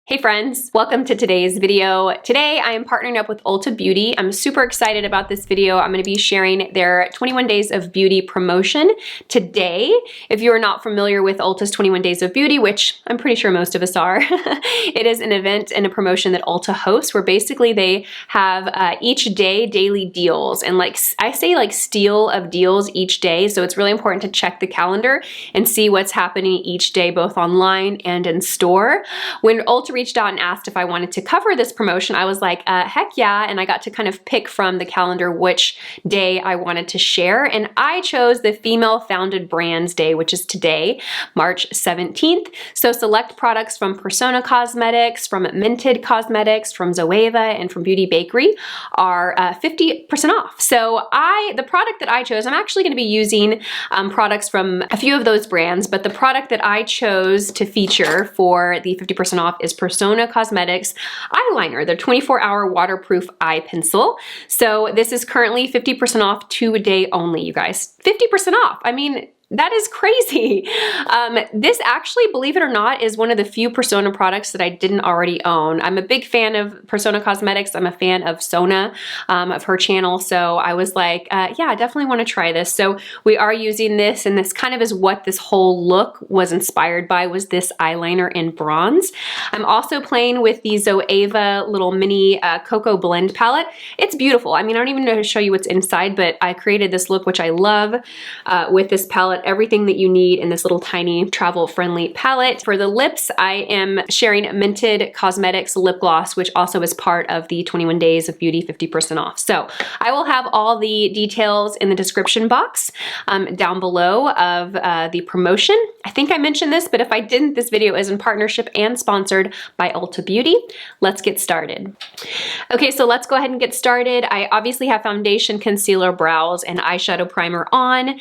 Hey friends, welcome to today's video. Today I am partnering up with Ulta Beauty. I'm super excited about this video. I'm going to be sharing their 21 Days of Beauty promotion today. If you are not familiar with Ulta's 21 Days of Beauty, which I'm pretty sure most of us are, it is an event and a promotion that Ulta hosts where basically they have each day daily deals, and I say steal of deals each day. So it's really important to check the calendar and see what's happening each day, both online and in store. When Ulta reached out and asked if I wanted to cover this promotion, I was like, heck yeah, and I got to kind of pick from the calendar which day I wanted to share, and I chose the Female Founded Brands Day, which is today, March 17th. So select products from Persona Cosmetics, from Minted Cosmetics, from Zoeva, and from Beauty Bakery are 50% off. So the product that I chose, I'm actually going to be using products from a few of those brands, but the product that I chose to feature for the 50% off is Persona Cosmetics Eyeliner, their 24-hour waterproof eye pencil. So this is currently 50% off today only, you guys. 50% off. I mean, that is crazy. This actually, believe it or not, is one of the few Persona products that I didn't already own. I'm a big fan of Persona Cosmetics. I'm a fan of Sona, of her channel. So I was like, yeah, I definitely want to try this. So we are using this, and this kind of is what this whole look was inspired by, was this eyeliner in bronze. I'm also playing with the Zoeva little mini Cocoa Blend palette. It's beautiful. I mean, I don't even know how to show you what's inside, but I created this look, which I love, with this palette. Everything that you need in this little tiny travel-friendly palette. For the lips, I am sharing Minted Cosmetics lip gloss, which also is part of the 21 Days of Beauty 50% off. So I will have all the details in the description box down below of the promotion. I think I mentioned this, but if I didn't, this video is in partnership and sponsored by Ulta Beauty. Let's get started. Okay, so let's go ahead and get started. I obviously have foundation, concealer, brows, and eyeshadow primer on.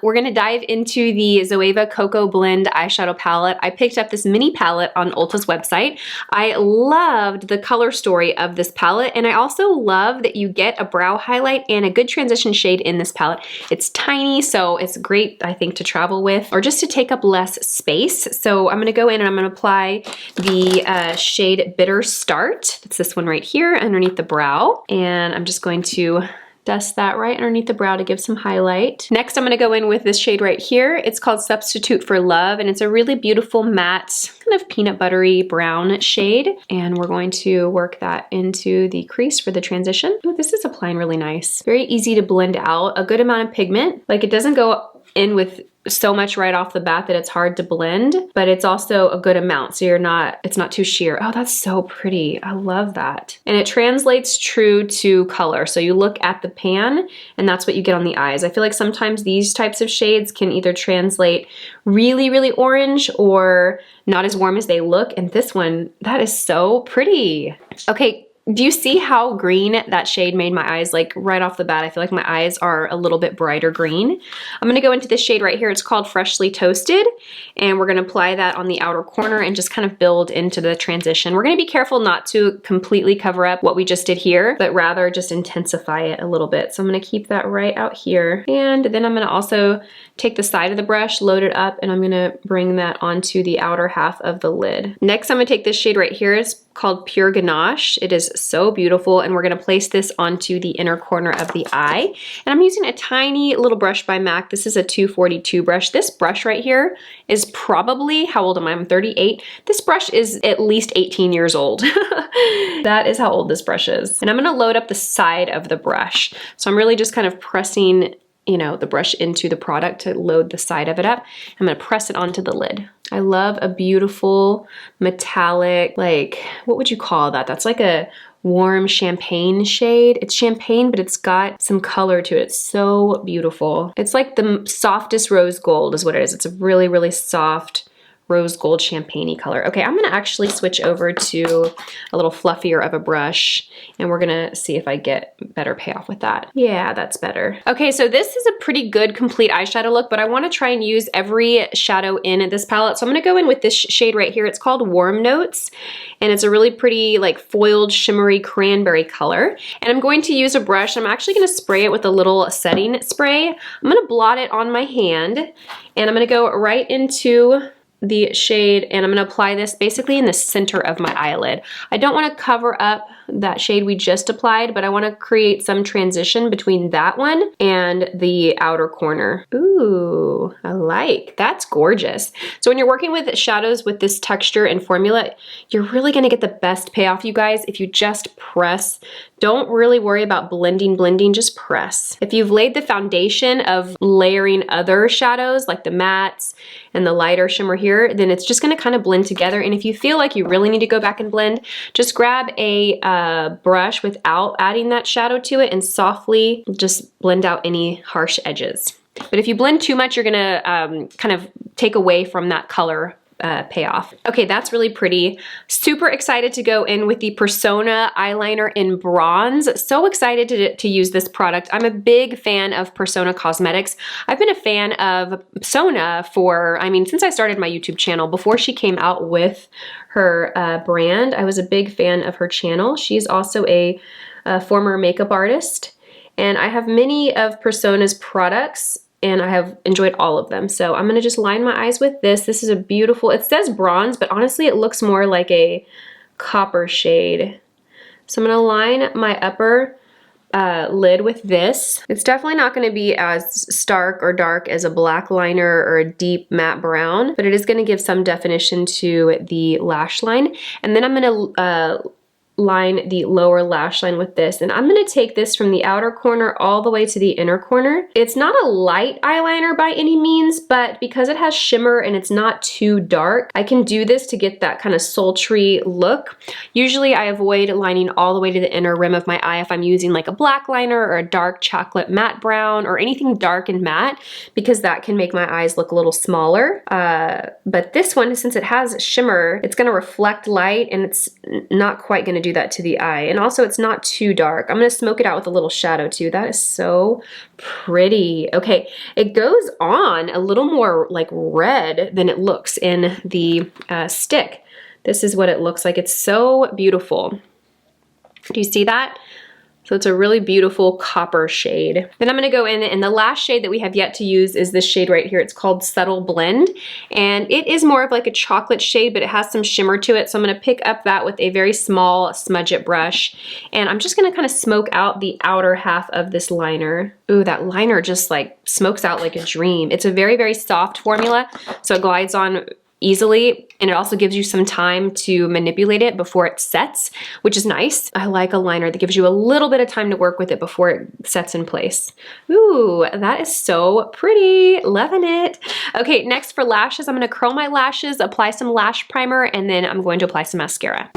We're gonna dive into the Zoeva Cocoa Blend eyeshadow palette. I picked up this mini palette on Ulta's website. I loved the color story of this palette, and I also love that you get a brow highlight and a good transition shade in this palette. It's tiny, so it's great, I think, to travel with or just to take up less space. So I'm gonna go in and I'm gonna apply the shade Bitter Start. It's this one right here underneath the brow, and I'm just going to dust that right underneath the brow to give some highlight. Next, I'm going to go in with this shade right here. It's called Substitute for Love, and it's a really beautiful matte, kind of peanut buttery brown shade. And we're going to work that into the crease for the transition. Ooh, this is applying really nice. Very easy to blend out. A good amount of pigment. Like, it doesn't go in with so much right off the bat that it's hard to blend, but it's also a good amount, so it's not too sheer. Oh, that's so pretty. I love that. And it translates true to color. So you look at the pan and that's what you get on the eyes. I feel like sometimes these types of shades can either translate really, really orange or not as warm as they look. And this one, that is so pretty. Okay. Do you see how green that shade made my eyes? Like right off the bat, I feel like my eyes are a little bit brighter green. I'm gonna go into this shade right here. It's called Freshly Toasted, and we're gonna apply that on the outer corner and just kind of build into the transition. We're gonna be careful not to completely cover up what we just did here, but rather just intensify it a little bit. So I'm gonna keep that right out here. And then I'm gonna also take the side of the brush, load it up, and I'm gonna bring that onto the outer half of the lid. Next, I'm gonna take this shade right here. It's called Pure Ganache. It is so beautiful, and we're gonna place this onto the inner corner of the eye. And I'm using a tiny little brush by MAC. This is a 242 brush. This brush right here is probably, how old am I? I'm 38. This brush is at least 18 years old. That is how old this brush is. And I'm gonna load up the side of the brush. So I'm really just kind of pressing the brush into the product to load the side of it up. I'm gonna press it onto the lid. I love a beautiful metallic, like, what would you call that? That's like a warm champagne shade. It's champagne, but it's got some color to it. It's so beautiful. It's like the softest rose gold is what it is. It's a really, really soft rose gold champagne-y color. Okay, I'm gonna actually switch over to a little fluffier of a brush, and we're gonna see if I get better payoff with that. Yeah, that's better. Okay, so this is a pretty good complete eyeshadow look, but I wanna try and use every shadow in this palette. So I'm gonna go in with this shade right here. It's called Warm Notes, and it's a really pretty, like, foiled, shimmery cranberry color. And I'm going to use a brush. I'm actually gonna spray it with a little setting spray. I'm gonna blot it on my hand, and I'm gonna go right into the shade, and I'm gonna apply this basically in the center of my eyelid. I don't wanna cover up that shade we just applied, but I wanna create some transition between that one and the outer corner. Ooh, I like, that's gorgeous. So when you're working with shadows with this texture and formula, you're really gonna get the best payoff, you guys, if you just press. Don't really worry about blending, just press. If you've laid the foundation of layering other shadows like the mattes and the lighter shimmer here, then it's just gonna kind of blend together. And if you feel like you really need to go back and blend, just grab a brush without adding that shadow to it and softly just blend out any harsh edges. But if you blend too much, you're gonna kind of take away from that color payoff. Okay, that's really pretty. Super excited to go in with the Persona eyeliner in bronze. So excited to use this product. I'm a big fan of Persona Cosmetics. I've been a fan of Persona for, I mean, since I started my YouTube channel. Before she came out with her brand, I was a big fan of her channel. She's also a former makeup artist, and I have many of Persona's products, and I have enjoyed all of them. So I'm gonna just line my eyes with this. This is a beautiful, it says bronze, but honestly it looks more like a copper shade. So I'm gonna line my upper lid with this. It's definitely not gonna be as stark or dark as a black liner or a deep matte brown, but it is gonna give some definition to the lash line. And then I'm gonna line the lower lash line with this, and I'm gonna take this from the outer corner all the way to the inner corner. It's not a light eyeliner by any means, but because it has shimmer and it's not too dark, I can do this to get that kind of sultry look. Usually I avoid lining all the way to the inner rim of my eye if I'm using like a black liner or a dark chocolate matte brown or anything dark and matte, because that can make my eyes look a little smaller. But this one, since it has shimmer, it's gonna reflect light, and it's not quite gonna do that to the eye. And also it's not too dark. I'm gonna smoke it out with a little shadow too. That is so pretty. Okay, it goes on a little more like red than it looks in the stick. This is what it looks like. It's so beautiful. Do you see that? So it's a really beautiful copper shade. Then I'm gonna go in, and the last shade that we have yet to use is this shade right here. It's called Subtle Blend, and it is more of like a chocolate shade, but it has some shimmer to it. So I'm gonna pick up that with a very small smudge it brush, and I'm just gonna kind of smoke out the outer half of this liner. Ooh, that liner just like smokes out like a dream. It's a very, very soft formula, so it glides on easily, and it also gives you some time to manipulate it before it sets, which is nice. I like a liner that gives you a little bit of time to work with it before it sets in place. Ooh, that is so pretty. Loving it. Okay, next for lashes, I'm gonna curl my lashes, apply some lash primer, and then I'm going to apply some mascara.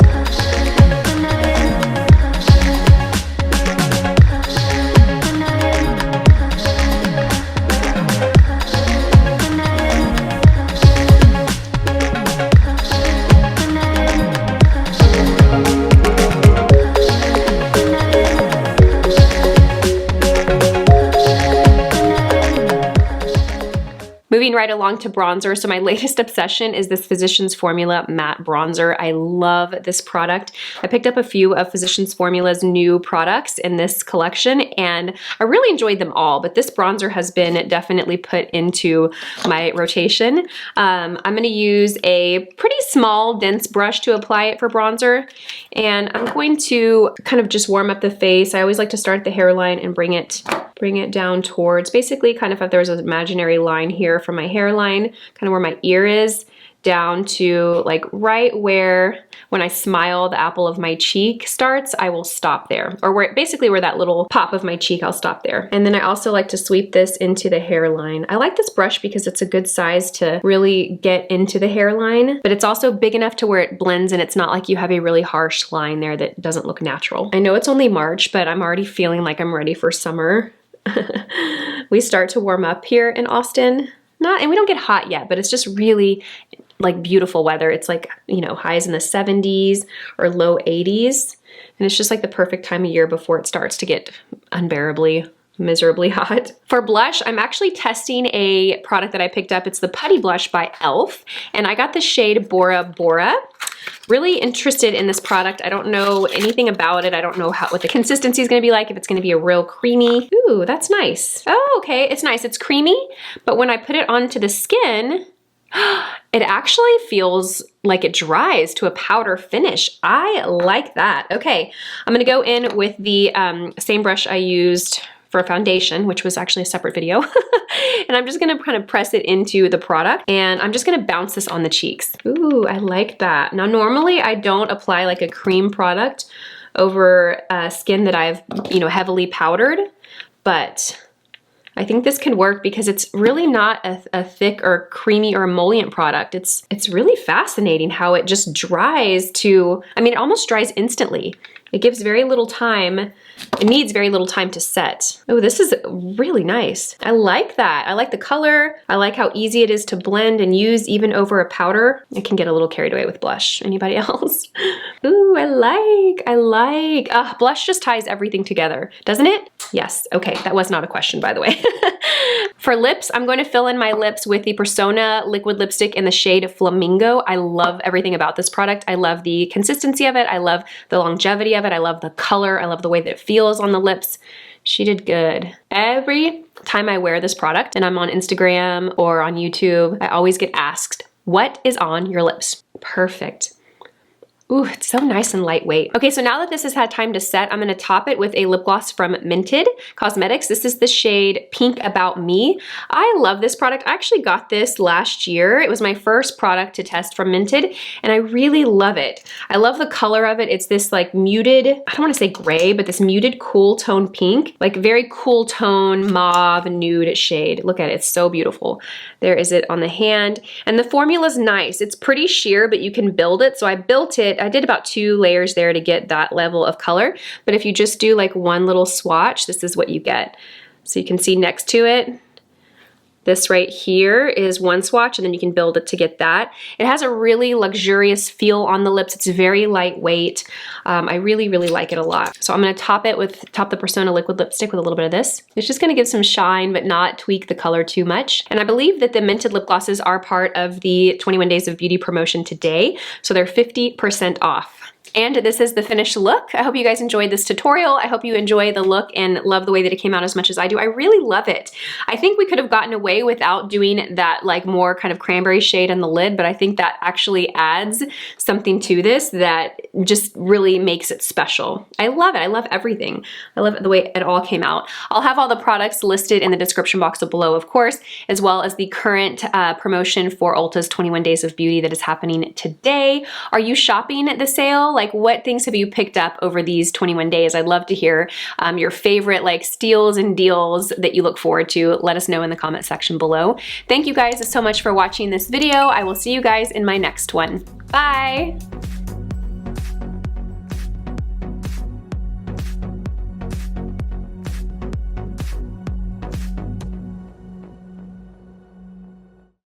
Moving right along to bronzer. So my latest obsession is this Physicians Formula matte bronzer. I love this product. I picked up a few of Physicians Formula's new products in this collection, and I really enjoyed them all, but this bronzer has been definitely put into my rotation. I'm gonna use a pretty small, dense brush to apply it for bronzer, and I'm going to kind of just warm up the face. I always like to start at the hairline and bring it down towards, basically kind of if there's an imaginary line here from my hairline, kind of where my ear is, down to like right where, when I smile, the apple of my cheek starts, I will stop there. Or where, basically where that little pop of my cheek, I'll stop there. And then I also like to sweep this into the hairline. I like this brush because it's a good size to really get into the hairline, but it's also big enough to where it blends and it's not like you have a really harsh line there that doesn't look natural. I know it's only March, but I'm already feeling like I'm ready for summer. We start to warm up here in Austin. And we don't get hot yet, but it's just really like beautiful weather. It's like, you know, highs in the 70s or low 80s. And it's just like the perfect time of year before it starts to get unbearably, miserably hot. For blush, I'm actually testing a product that I picked up. It's the Putty Blush by e.l.f. And I got the shade Bora Bora. Really interested in this product. I don't know anything about it. I don't know what the consistency is going to be like, if it's going to be a real creamy. Ooh, that's nice. Oh, okay, it's nice. It's creamy, but when I put it onto the skin, It actually feels like it dries to a powder finish. I like that. Okay, I'm gonna go in with the same brush I used for foundation, which was actually a separate video. And I'm just gonna kind of press it into the product, and I'm just gonna bounce this on the cheeks. Ooh, I like that. Now, normally I don't apply like a cream product over skin that I've, heavily powdered, but I think this can work because it's really not a thick or creamy or emollient product. It's really fascinating how it just dries to, it almost dries instantly. It gives very little time. It needs very little time to set. Oh, this is really nice. I like that. I like the color. I like how easy it is to blend and use even over a powder. I can get a little carried away with blush. Anybody else? Ooh, I like. Blush just ties everything together, doesn't it? Yes, okay, that was not a question, by the way. For lips, I'm going to fill in my lips with the Persona liquid lipstick in the shade Flamingo. I love everything about this product. I love the consistency of it. I love the longevity of it. I love the color. I love the way that it feels on the lips. She did good. Every time I wear this product and I'm on Instagram or on YouTube, I always get asked, what is on your lips? Perfect. Ooh, it's so nice and lightweight. Okay, so now that this has had time to set, I'm gonna top it with a lip gloss from Minted Cosmetics. This is the shade Pink About Me. I love this product. I actually got this last year. It was my first product to test from Minted, and I really love it. I love the color of it. It's this like muted, I don't wanna say gray, but this muted cool tone pink, like very cool tone mauve nude shade. Look at it, it's so beautiful. There is it on the hand, and the formula's nice. It's pretty sheer, but you can build it. So I built it. I did about 2 layers there to get that level of color, but if you just do like one little swatch, this is what you get. So you can see next to it, this right here is one swatch, and then you can build it to get that. It has a really luxurious feel on the lips. It's very lightweight. I really like it a lot. So I'm gonna top the Persona liquid lipstick with a little bit of this. It's just gonna give some shine, but not tweak the color too much. And I believe that the Minted lip glosses are part of the 21 Days of Beauty promotion today. So they're 50% off. And this is the finished look. I hope you guys enjoyed this tutorial. I hope you enjoy the look and love the way that it came out as much as I do. I really love it. I think we could have gotten away without doing that like more kind of cranberry shade on the lid, but I think that actually adds something to this that just really makes it special. I love it. I love everything. I love the way it all came out. I'll have all the products listed in the description box below, of course, as well as the current promotion for Ulta's 21 Days of Beauty that is happening today. Are you shopping the sale? Like, what things have you picked up over these 21 days? I'd love to hear your favorite like steals and deals that you look forward to. Let us know in the comment section below. Thank you guys so much for watching this video. I will see you guys in my next one. Bye!